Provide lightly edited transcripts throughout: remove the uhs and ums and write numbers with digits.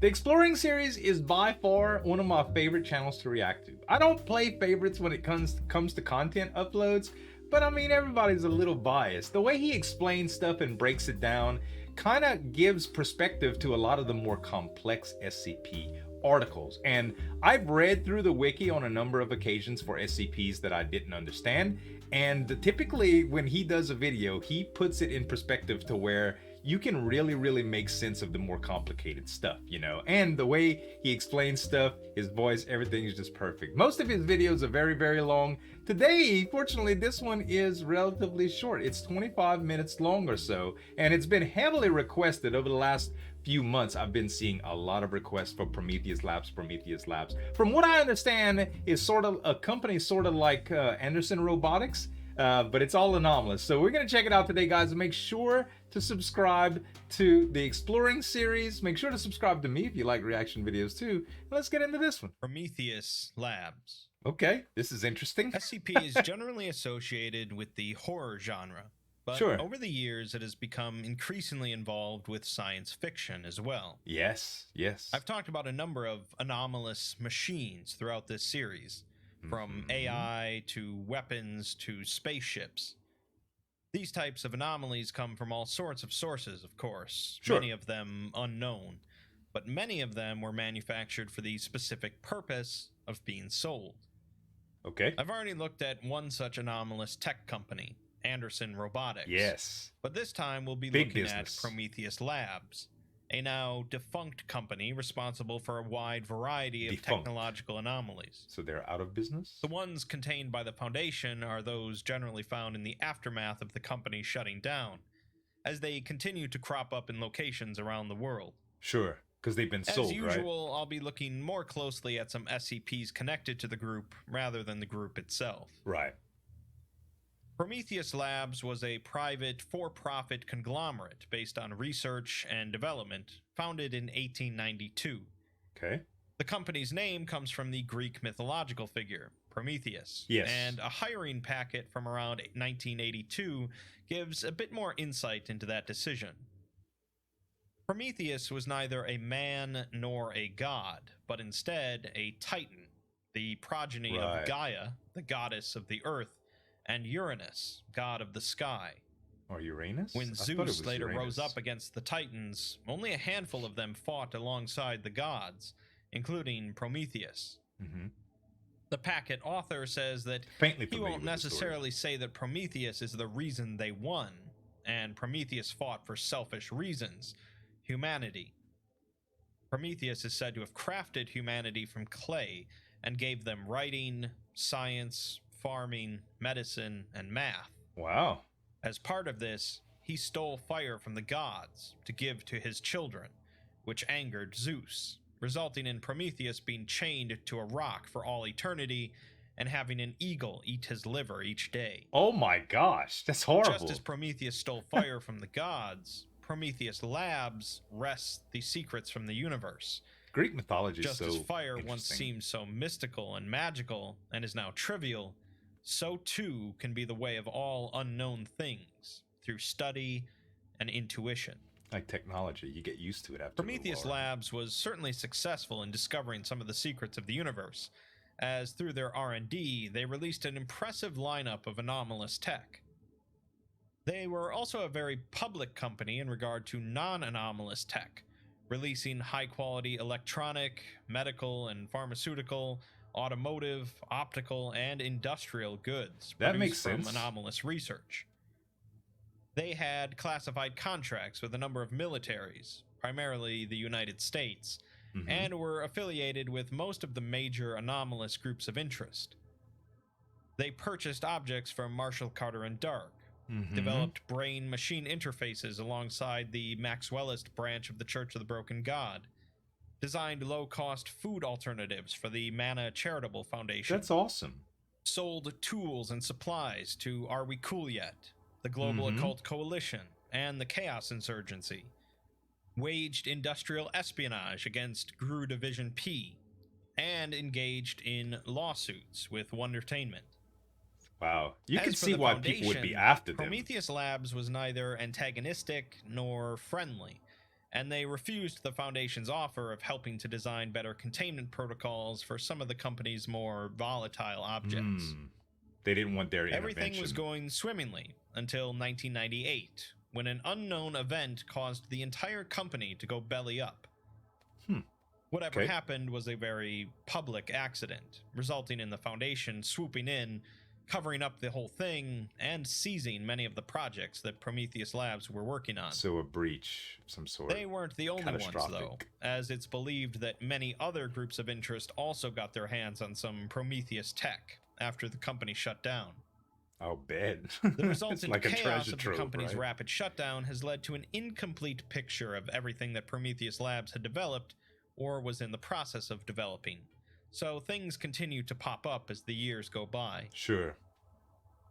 The Exploring series is by far one of my favorite channels to react to. I don't play favorites when it comes to content uploads, but I mean, everybody's a little biased. The way he explains stuff and breaks it down kind of gives perspective to a lot of the more complex SCP articles. And I've read through the wiki on a number of occasions for SCPs that I didn't understand. And typically when he does a video, he puts it in perspective to where you can really make sense of the more complicated stuff, you know? And the way he explains stuff, his voice, everything is just perfect. Most of his videos are very long. Today, fortunately, this one is relatively short. It's 25 minutes long or so, and it's been heavily requested over the last few months. I've been seeing a lot of requests for Prometheus Labs. From what I understand, is sort of a company sort of like Anderson Robotics, but it's all anomalous. So we're gonna check it out today, guys. Make sure to subscribe to the Exploring series. Make sure to subscribe to me if you like reaction videos too. Let's get into this one. Prometheus Labs. Okay, this is interesting. SCP is generally associated with the horror genre, but Sure. over the years it has become increasingly involved with science fiction as well. Yes. I've talked about a number of anomalous machines throughout this series, from AI to weapons to spaceships. These types of anomalies come from all sorts of sources, of course, Sure. many of them unknown, but many of them were manufactured for the specific purpose of being sold. Okay. I've already looked at one such anomalous tech company, Anderson Robotics. Yes. But this time we'll be Big looking business. at Prometheus Labs, a now defunct company responsible for a wide variety of technological anomalies. So they're out of business? The ones contained by the Foundation are those generally found in the aftermath of the company shutting down, as they continue to crop up in locations around the world. Sure, because they've been sold, As usual, right? I'll be looking more closely at some SCPs connected to the group rather than the group itself. Right. Prometheus Labs was a private, for-profit conglomerate based on research and development, founded in 1892. Okay. The company's name comes from the Greek mythological figure, Prometheus. Yes. And a hiring packet from around 1982 gives a bit more insight into that decision. Prometheus was neither a man nor a god, but instead a titan, the progeny of Gaia, the goddess of the earth, and Uranus, god of the sky. Or Uranus? When Zeus later rose up against the Titans, only a handful of them fought alongside the gods, including Prometheus. The packet author says that he won't necessarily say that Prometheus is the reason they won, and Prometheus fought for selfish reasons, humanity. Prometheus is said to have crafted humanity from clay and gave them writing, science, farming, medicine, and math. Wow. As part of this, he stole fire from the gods to give to his children, which angered Zeus, resulting in Prometheus being chained to a rock for all eternity and having an eagle eat his liver each day. Oh my gosh, that's horrible. Just as Prometheus stole fire from the gods, Prometheus Labs wrests the secrets from the universe. Greek mythology is so Just as fire once seemed so mystical and magical and is now trivial, so too can be the way of all unknown things, through study and intuition. Like technology, you get used to it after Prometheus Labs was certainly successful in discovering some of the secrets of the universe, as through their R&D, they released an impressive lineup of anomalous tech. They were also a very public company in regard to non-anomalous tech, releasing high-quality electronic, medical, and pharmaceutical, automotive, optical, and industrial goods that makes sense from anomalous research. They had classified contracts with a number of militaries, primarily the United States, and were affiliated with most of the major anomalous groups of interest. They purchased objects from Marshall Carter and Dark, developed brain-machine interfaces alongside the Maxwellist branch of the Church of the Broken God, designed low-cost food alternatives for the Mana Charitable Foundation. That's awesome. Sold tools and supplies to Are We Cool Yet?, the Global Occult Coalition, and the Chaos Insurgency. Waged industrial espionage against GRU Division P, and engaged in lawsuits with Wondertainment. Wow. You can see why people would be after them. Prometheus Labs was neither antagonistic nor friendly, and they refused the Foundation's offer of helping to design better containment protocols for some of the company's more volatile objects. They didn't want their intervention. Everything was going swimmingly until 1998, when an unknown event caused the entire company to go belly up. Whatever happened was a very public accident, resulting in the Foundation swooping in, covering up the whole thing, and seizing many of the projects that Prometheus Labs were working on. So a breach of some sort. They weren't the only ones, though, as it's believed that many other groups of interest also got their hands on some Prometheus tech after the company shut down. I'll bet. The resultant chaos of the company's rapid shutdown has led to an incomplete picture of everything that Prometheus Labs had developed or was in the process of developing. So things continue to pop up as the years go by. Sure.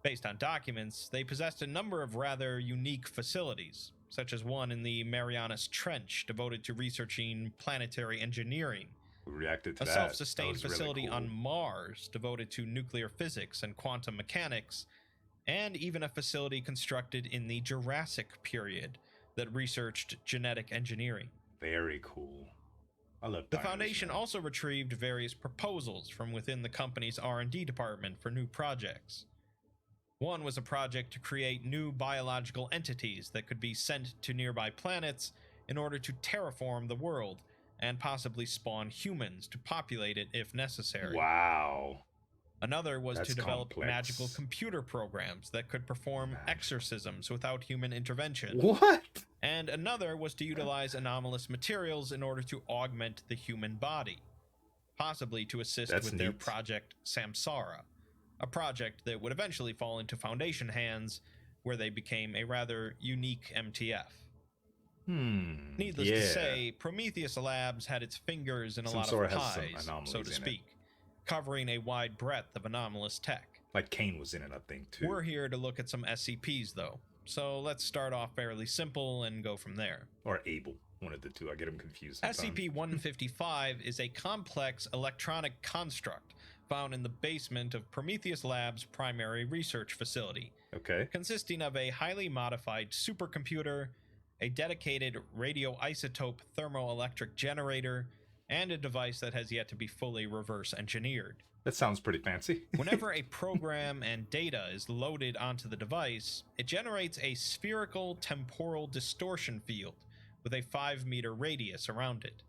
Based on documents, they possessed a number of rather unique facilities, such as one in the Marianas Trench devoted to researching planetary engineering. We reacted to a that. Self-sustained facility really cool. on Mars devoted to nuclear physics and quantum mechanics, and even a facility constructed in the Jurassic period that researched genetic engineering. Very cool. I love the Foundation also retrieved various proposals from within the company's R&D department for new projects. One was a project to create new biological entities that could be sent to nearby planets in order to terraform the world and possibly spawn humans to populate it if necessary. Wow. Another was to develop magical computer programs that could perform exorcisms without human intervention. What? And another was to utilize anomalous materials in order to augment the human body, possibly to assist with their Project Samsara, a project that would eventually fall into Foundation hands, where they became a rather unique MTF. Needless to say, Prometheus Labs had its fingers in a lot of pies, so to speak, covering a wide breadth of anomalous tech. Like Kane was in it, I think, too. We're here to look at some SCPs, though, so let's start off fairly simple and go from there. Or Able, one of the two. I get them confused. SCP-155 is a complex electronic construct found in the basement of Prometheus Labs' primary research facility. Consisting of a highly modified supercomputer, a dedicated radioisotope thermoelectric generator, and a device that has yet to be fully reverse engineered. That sounds pretty fancy. Whenever a program and data is loaded onto the device, it generates a spherical temporal distortion field with a 5-meter radius around it.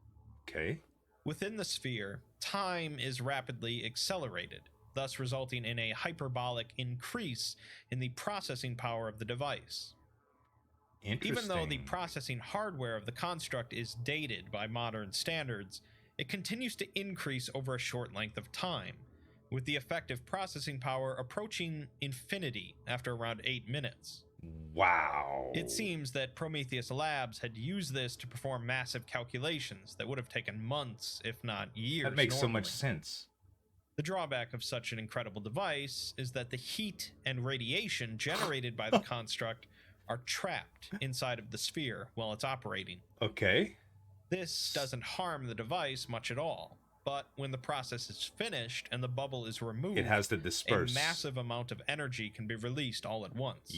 Within the sphere, time is rapidly accelerated, thus resulting in a hyperbolic increase in the processing power of the device. Even though the processing hardware of the construct is dated by modern standards, it continues to increase over a short length of time, with the effective processing power approaching infinity after around 8 minutes. Wow. It seems that Prometheus Labs had used this to perform massive calculations that would have taken months, if not years. That makes so much sense. The drawback of such an incredible device is that the heat and radiation generated by the construct are trapped inside of the sphere while it's operating. This doesn't harm the device much at all, but when the process is finished and the bubble is removed, it has to disperse. A massive amount of energy can be released all at once.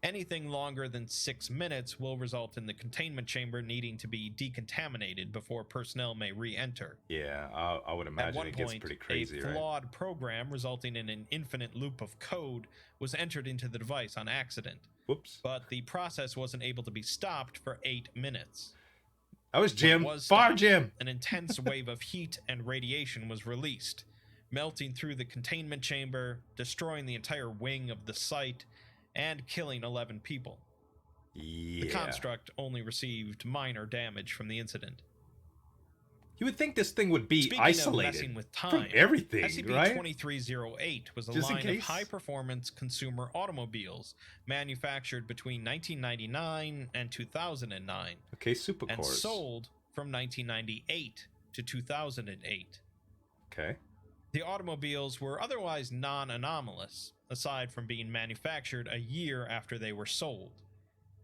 Anything longer than 6 minutes will result in the containment chamber needing to be decontaminated before personnel may re-enter. I would imagine it gets pretty crazy, a flawed program resulting in an infinite loop of code was entered into the device on accident. But the process wasn't able to be stopped for 8 minutes. That was Jim. Far Jim. An intense wave of heat and radiation was released, melting through the containment chamber, destroying the entire wing of the site, and killing 11 people. The construct only received minor damage from the incident. You would think this thing would be isolated with time, from everything, right? SCP-2308 was a line of high-performance consumer automobiles manufactured between 1999 and 2009. Supercores. And sold from 1998 to 2008. The automobiles were otherwise non-anomalous, aside from being manufactured a year after they were sold,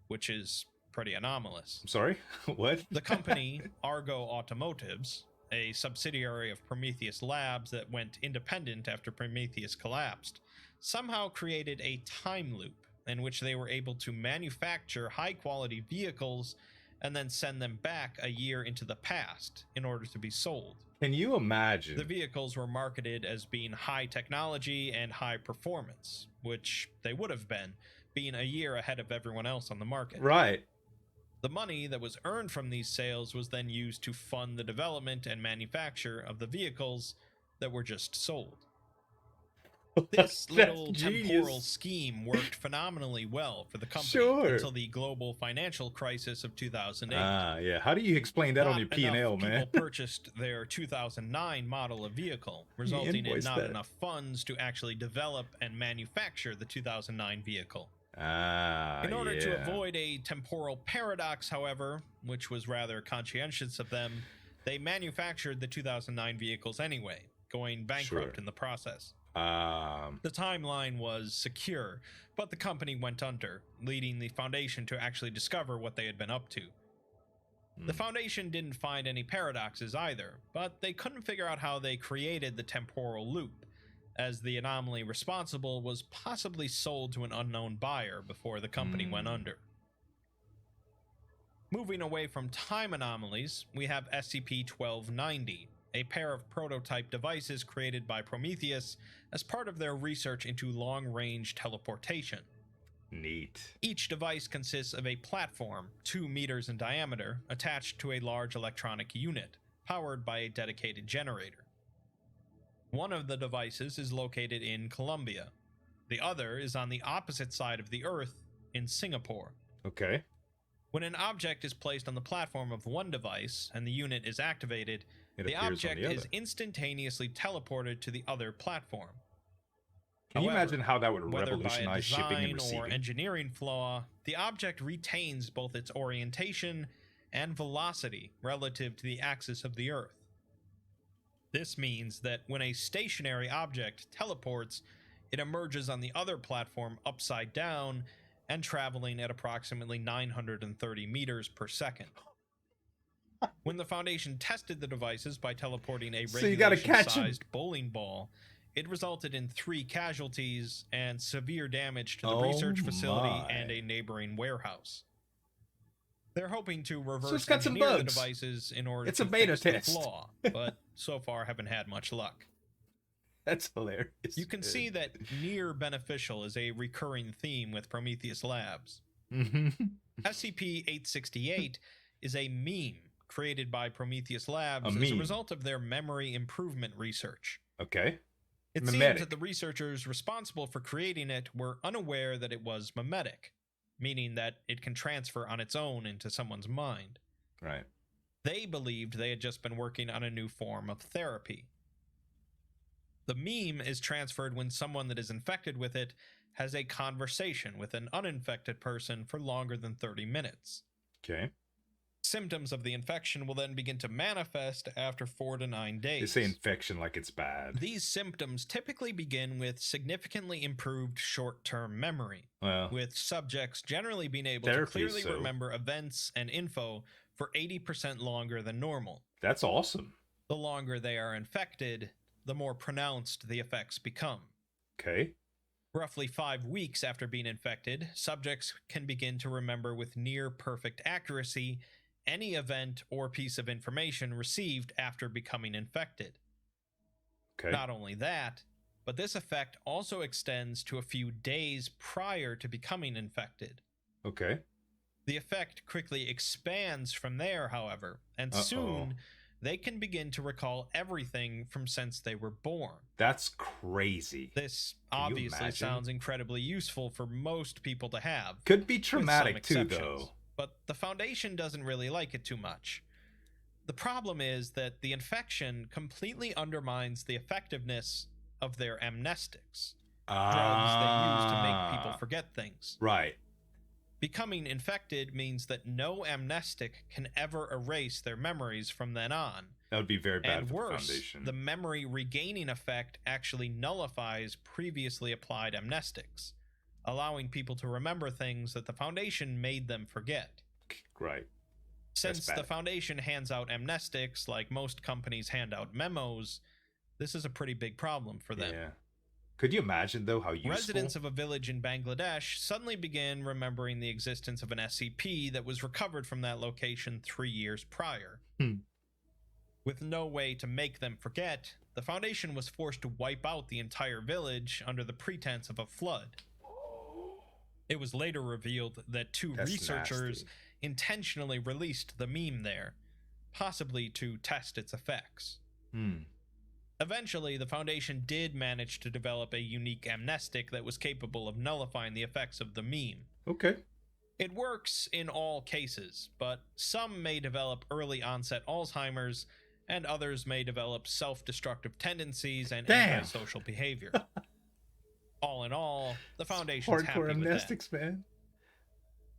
which is pretty anomalous. I'm sorry? What? The company, Argo Automotives, a subsidiary of Prometheus Labs that went independent after Prometheus collapsed, somehow created a time loop in which they were able to manufacture high-quality vehicles and then send them back a year into the past in order to be sold. Can you imagine? The vehicles were marketed as being high technology and high performance, which they would have been, being a year ahead of everyone else on the market. Right. The money that was earned from these sales was then used to fund the development and manufacture of the vehicles that were just sold. This little temporal scheme worked phenomenally well for the company until the global financial crisis of 2008. Yeah. How do you explain that on your P&L, man? People purchased their 2009 model of vehicle, resulting in not enough funds to actually develop and manufacture the 2009 vehicle. In order to avoid a temporal paradox, however, which was rather conscientious of them, they manufactured the 2009 vehicles anyway, going bankrupt in the process. The timeline was secure, but the company went under, leading the Foundation to actually discover what they had been up to. The Foundation didn't find any paradoxes either, but they couldn't figure out how they created the temporal loop, as the anomaly responsible was possibly sold to an unknown buyer before the company went under. Moving away from time anomalies, we have SCP-1290, a pair of prototype devices created by Prometheus as part of their research into long-range teleportation. Neat. Each device consists of a platform, 2 meters in diameter, attached to a large electronic unit, powered by a dedicated generator. One of the devices is located in Colombia. The other is on the opposite side of the Earth, in Singapore. Okay. When an object is placed on the platform of one device and the unit is activated, the object is instantaneously teleported to the other platform. Can you imagine how that would revolutionize shipping and receiving? Or engineering flaw, the object retains both its orientation and velocity relative to the axis of the Earth. This means that when a stationary object teleports, it emerges on the other platform upside down and traveling at approximately 930 meters per second. When the Foundation tested the devices by teleporting a regulation-sized bowling ball, it resulted in 3 casualties and severe damage to the research facility and a neighboring warehouse. They're hoping to reverse engineer the devices in order to fix the flaw, but so far haven't had much luck. That's hilarious. You can see that near beneficial is a recurring theme with Prometheus Labs. SCP-868 is a meme created by Prometheus Labs as a result of their memory improvement research. Okay. It seems that the researchers responsible for creating it were unaware that it was memetic, meaning that it can transfer on its own into someone's mind. Right. They believed they had just been working on a new form of therapy. The meme is transferred when someone that is infected with it has a conversation with an uninfected person for longer than 30 minutes. Okay. Symptoms of the infection will then begin to manifest after 4 to 9 days. They say infection like it's bad. These symptoms typically begin with significantly improved short-term memory, with subjects generally being able to clearly remember events and info for 80% longer than normal. That's awesome. The longer they are infected, the more pronounced the effects become. Okay. Roughly 5 weeks after being infected, subjects can begin to remember with near-perfect accuracy any event or piece of information received after becoming infected. Okay. Not only that, but this effect also extends to a few days prior to becoming infected. Okay. The effect quickly expands from there, however, and soon they can begin to recall everything from since they were born. That's crazy. This obviously sounds incredibly useful for most people to have. Could be traumatic too, though. But the Foundation doesn't really like it too much. The problem is that the infection completely undermines the effectiveness of their amnestics, drugs they use to make people forget things. Right. Becoming infected means that no amnestic can ever erase their memories from then on. That would be very bad for the Foundation. And worse, the memory regaining effect actually nullifies previously applied amnestics, allowing people to remember things that the Foundation made them forget. Right. Since the Foundation hands out amnestics like most companies hand out memos, this is a pretty big problem for them. Yeah. Could you imagine, though, how useful? Residents of a village in Bangladesh suddenly began remembering the existence of an SCP that was recovered from that location 3 years prior. With no way to make them forget, the Foundation was forced to wipe out the entire village under the pretense of a flood. It was later revealed that two researchers intentionally released the meme there, possibly to test its effects. Eventually, the Foundation did manage to develop a unique amnestic that was capable of nullifying the effects of the meme. Okay. It works in all cases, but some may develop early onset Alzheimer's, and others may develop self-destructive tendencies and antisocial behavior. All in all, the Foundation's happy with amnestics, that.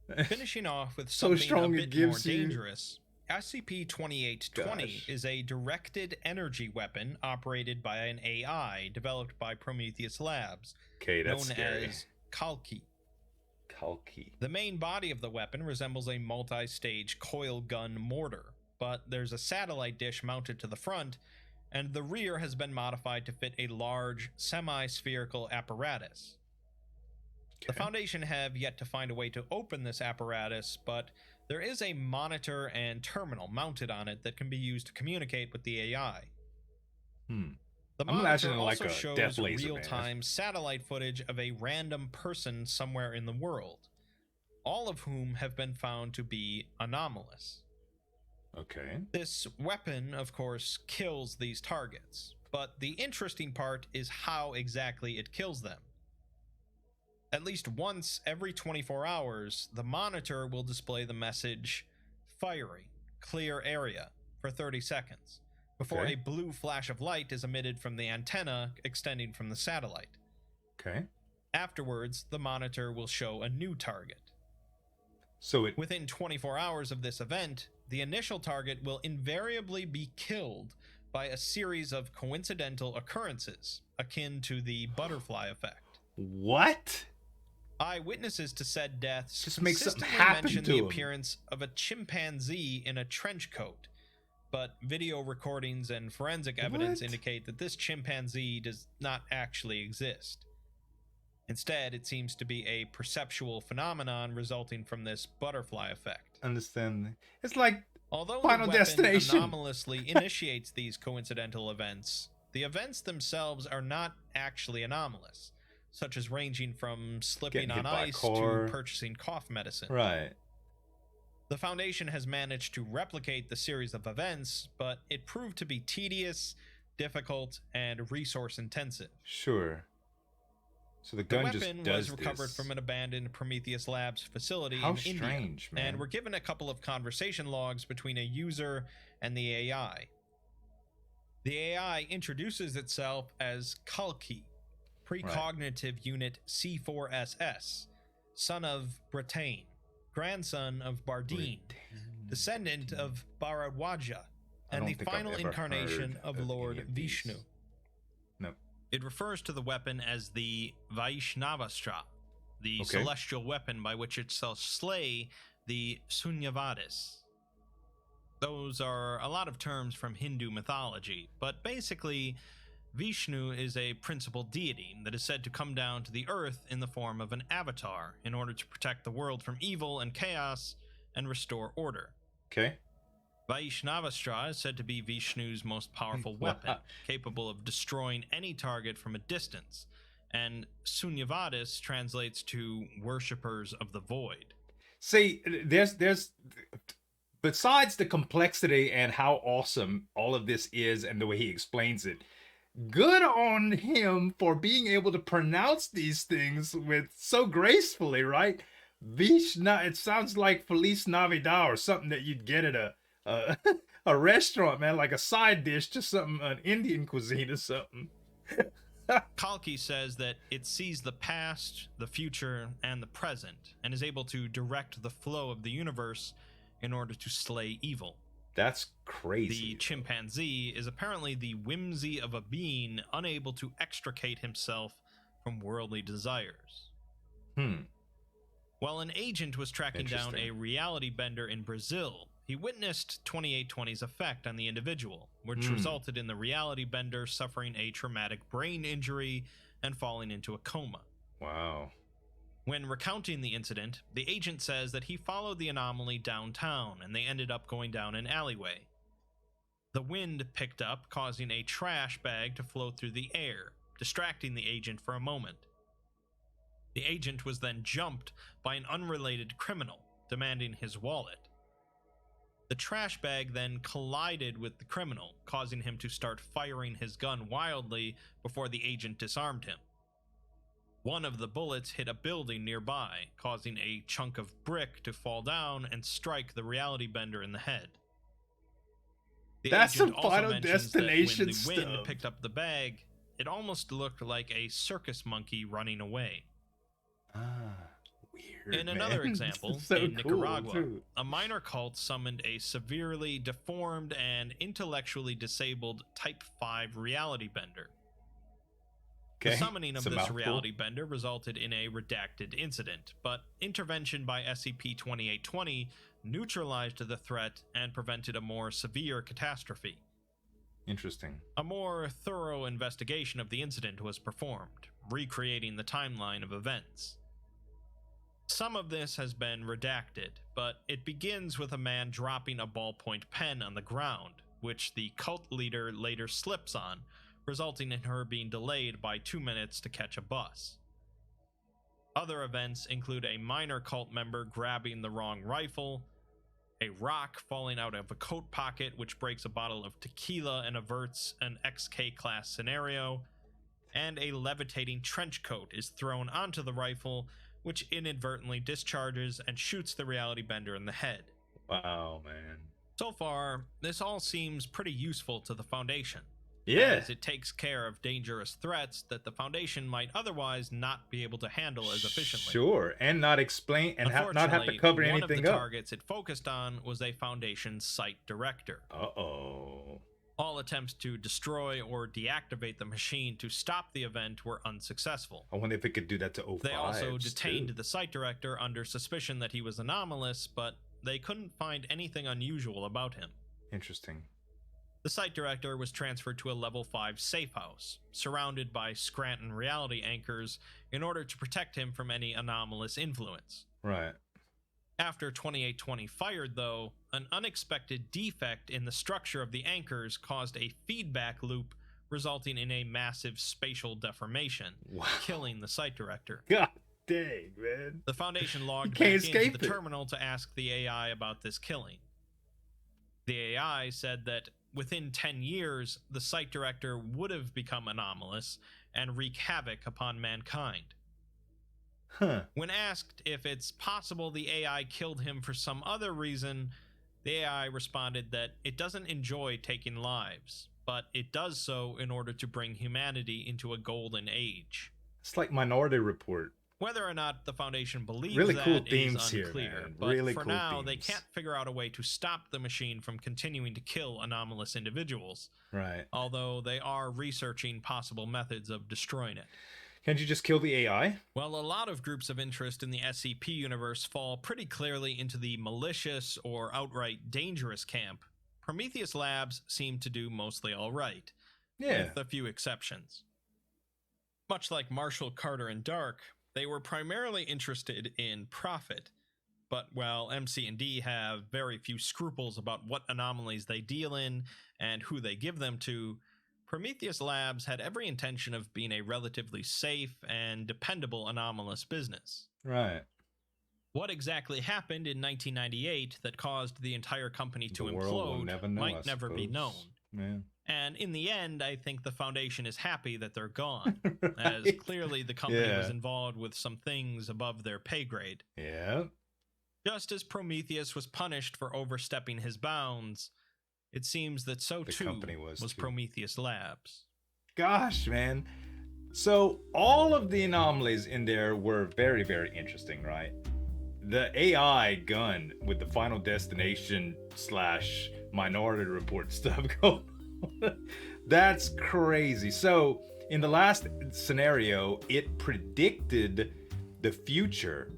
Man. Finishing off with something a bit more dangerous, SCP-2820 is a directed energy weapon operated by an AI developed by Prometheus Labs, that's known scary. as Kalki. Kalki. The main body of the weapon resembles a multi-stage coil gun mortar, but there's a satellite dish mounted to the front, and the rear has been modified to fit a large, semi-spherical apparatus. The Foundation have yet to find a way to open this apparatus, but there is a monitor and terminal mounted on it that can be used to communicate with the AI. The monitor also shows real-time satellite footage of a random person somewhere in the world, all of whom have been found to be anomalous. Okay. This weapon, of course, kills these targets, but the interesting part is how exactly it kills them. At least once every 24 hours, the monitor will display the message, "Firing, clear area," for 30 seconds, before a blue flash of light is emitted from the antenna extending from the satellite. Okay. Afterwards, the monitor will show a new target. So within 24 hours of this event, the initial target will invariably be killed by a series of coincidental occurrences, akin to the butterfly effect. What? Eyewitnesses to said deaths just make something consistently happen mention to the him. appearance of a chimpanzee in a trench coat, but video recordings and forensic evidence indicate that this chimpanzee does not actually exist. Instead, it seems to be a perceptual phenomenon resulting from this butterfly effect. Understand? It's like although Final the weapon Destination anomalously initiates these coincidental events, the events themselves are not actually anomalous, such as ranging from slipping on ice to purchasing cough medicine. Right. The Foundation has managed to replicate the series of events, but it proved to be tedious, difficult, and resource intensive. Sure. So the gun weapon was recovered from an abandoned Prometheus Labs facility in India, and we're given a couple of conversation logs between a user and the AI. The AI introduces itself as Kalki, Precognitive Unit C4SS, son of Bretagne, grandson of Bardeen, descendant of Bharadwaja, and the final incarnation of Lord Vishnu. Nope. It refers to the weapon as the Vaishnavastra, the celestial weapon by which it shall slay the Sunyavadis. Those are a lot of terms from Hindu mythology, but basically, Vishnu is a principal deity that is said to come down to the earth in the form of an avatar in order to protect the world from evil and chaos and restore order. Okay. Vaishnavastra is said to be Vishnu's most powerful weapon, capable of destroying any target from a distance, and Sunyavadis translates to worshippers of the void. See, there's besides the complexity and how awesome all of this is and the way he explains it, good on him for being able to pronounce these things with so gracefully, right? Vishna, it sounds like Feliz Navidad or something that you'd get at a restaurant, man, like a side dish to something, an Indian cuisine or something. Kalki says that it sees the past, the future, and the present, and is able to direct the flow of the universe in order to slay evil. That's crazy. The chimpanzee is apparently the whimsy of a being unable to extricate himself from worldly desires. While an agent was tracking down a reality bender in Brazil, he witnessed 2820's effect on the individual, which resulted in the reality bender suffering a traumatic brain injury and falling into a coma. Wow. When recounting the incident, the agent says that he followed the anomaly downtown and they ended up going down an alleyway. The wind picked up, causing a trash bag to float through the air, distracting the agent for a moment. The agent was then jumped by an unrelated criminal, demanding his wallet. The trash bag then collided with the criminal, causing him to start firing his gun wildly before the agent disarmed him. One of the bullets hit a building nearby, causing a chunk of brick to fall down and strike the reality bender in the head. That's some Final Destination stuff. When the wind picked up the bag, it almost looked like a circus monkey running away. Weird. In another example, in Nicaragua, a minor cult summoned a severely deformed and intellectually disabled Type 5 reality bender. The summoning of this reality bender resulted in a redacted incident, but intervention by SCP-2820 neutralized the threat and prevented a more severe catastrophe. Interesting. A more thorough investigation of the incident was performed, recreating the timeline of events. Some of this has been redacted, but it begins with a man dropping a ballpoint pen on the ground, which the cult leader later slips on, resulting in her being delayed by 2 minutes to catch a bus. Other events include a minor cult member grabbing the wrong rifle, a rock falling out of a coat pocket which breaks a bottle of tequila and averts an XK-class scenario, and a levitating trench coat is thrown onto the rifle, which inadvertently discharges and shoots the reality bender in the head. Wow, man. So far, this all seems pretty useful to the Foundation. Yeah. As it takes care of dangerous threats that the Foundation might otherwise not be able to handle as efficiently. Sure, and not explain and not have to cover anything up. One of the targets it focused on was a Foundation site director. Uh-oh. All attempts to destroy or deactivate the machine to stop the event were unsuccessful. I wonder if it could do that to O5s. They also detained the site director under suspicion that he was anomalous, but they couldn't find anything unusual about him. Interesting. The site director was transferred to a level 5 safe house, surrounded by Scranton reality anchors in order to protect him from any anomalous influence. Right. After 2820 fired, though, an unexpected defect in the structure of the anchors caused a feedback loop, resulting in a massive spatial deformation, killing the site director. God dang, man. The Foundation logged back into the terminal to ask the AI about this killing. The AI said that within 10 years, the site director would have become anomalous and wreak havoc upon mankind. When asked if it's possible the AI killed him for some other reason, the AI responded that it doesn't enjoy taking lives, but it does so in order to bring humanity into a golden age. It's like Minority Report. Whether or not the Foundation believes really that cool themes is unclear, here, man. But really for cool now, themes. They can't figure out a way to stop the machine from continuing to kill anomalous individuals. Right. Although they are researching possible methods of destroying it. Can't you just kill the AI? Well, a lot of groups of interest in the SCP universe fall pretty clearly into the malicious or outright dangerous camp. Prometheus Labs seem to do mostly all right, with a few exceptions. Much like Marshall, Carter, and Dark, they were primarily interested in profit, but while MC&D have very few scruples about what anomalies they deal in and who they give them to, Prometheus Labs had every intention of being a relatively safe and dependable anomalous business. Right. What exactly happened in 1998 that caused the entire company to implode might never be known. Yeah. And in the end, I think the Foundation is happy that they're gone, as clearly the company was involved with some things above their pay grade. Yeah. Just as Prometheus was punished for overstepping his bounds, it seems that so too was Prometheus Labs. Gosh, man. So all of the anomalies in there were very, very interesting, right? The AI gun with the Final Destination / Minority Report stuff going on. That's crazy. So in the last scenario, it predicted the future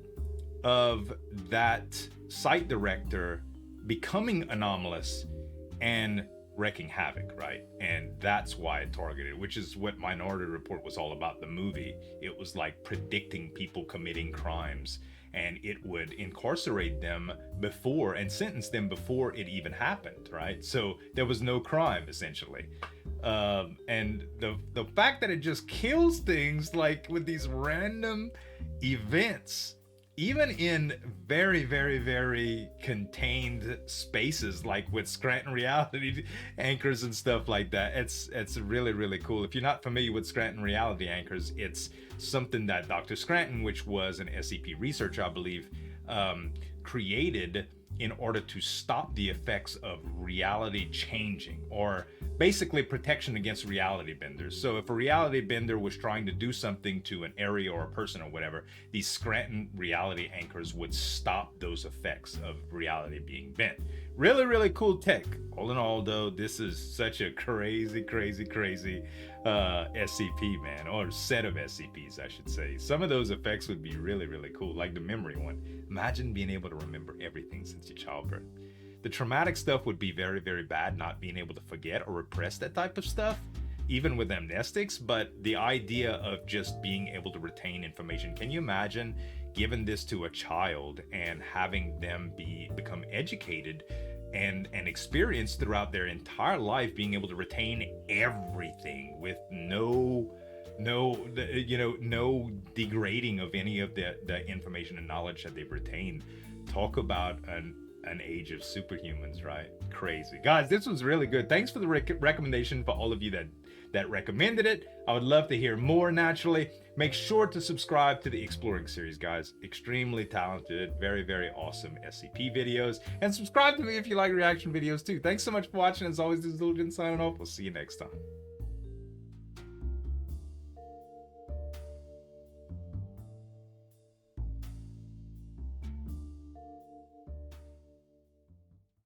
of that site director becoming anomalous and wreaking havoc, right? And that's why it targeted, which is what Minority Report was all about, the movie. It was like predicting people committing crimes, and it would incarcerate them before and sentence them before it even happened, right? So there was no crime, essentially. And the fact that it just kills things like with these random events, even in very, very, very contained spaces, like with Scranton reality anchors and stuff like that. It's really, really cool. If you're not familiar with Scranton reality anchors, it's something that Dr. Scranton, which was an SCP researcher, I believe, created in order to stop the effects of reality changing, or basically protection against reality benders. So if a reality bender was trying to do something to an area or a person or whatever, these Scranton reality anchors would stop those effects of reality being bent. Really, really cool tech. All in all, though, this is such a crazy SCP, man, or set of SCPs, I should say. Some of those effects would be really, really cool, like the memory one. Imagine being able to remember everything since your childbirth. The traumatic stuff would be very, very bad, not being able to forget or repress that type of stuff, even with amnestics. But the idea of just being able to retain information, can you imagine giving this to a child and having them become educated and experienced throughout their entire life, being able to retain everything with no degrading of any of the information and knowledge that they've retained? Talk about an age of superhumans, right? Crazy. Guys, this was really good. Thanks for the recommendation, for all of you that recommended it. I would love to hear more, naturally. Make sure to subscribe to the Exploring series, guys. Extremely talented, very, very awesome SCP videos. And subscribe to me if you like reaction videos too. Thanks so much for watching. As always, this is Zueljin signing off. We'll see you next time.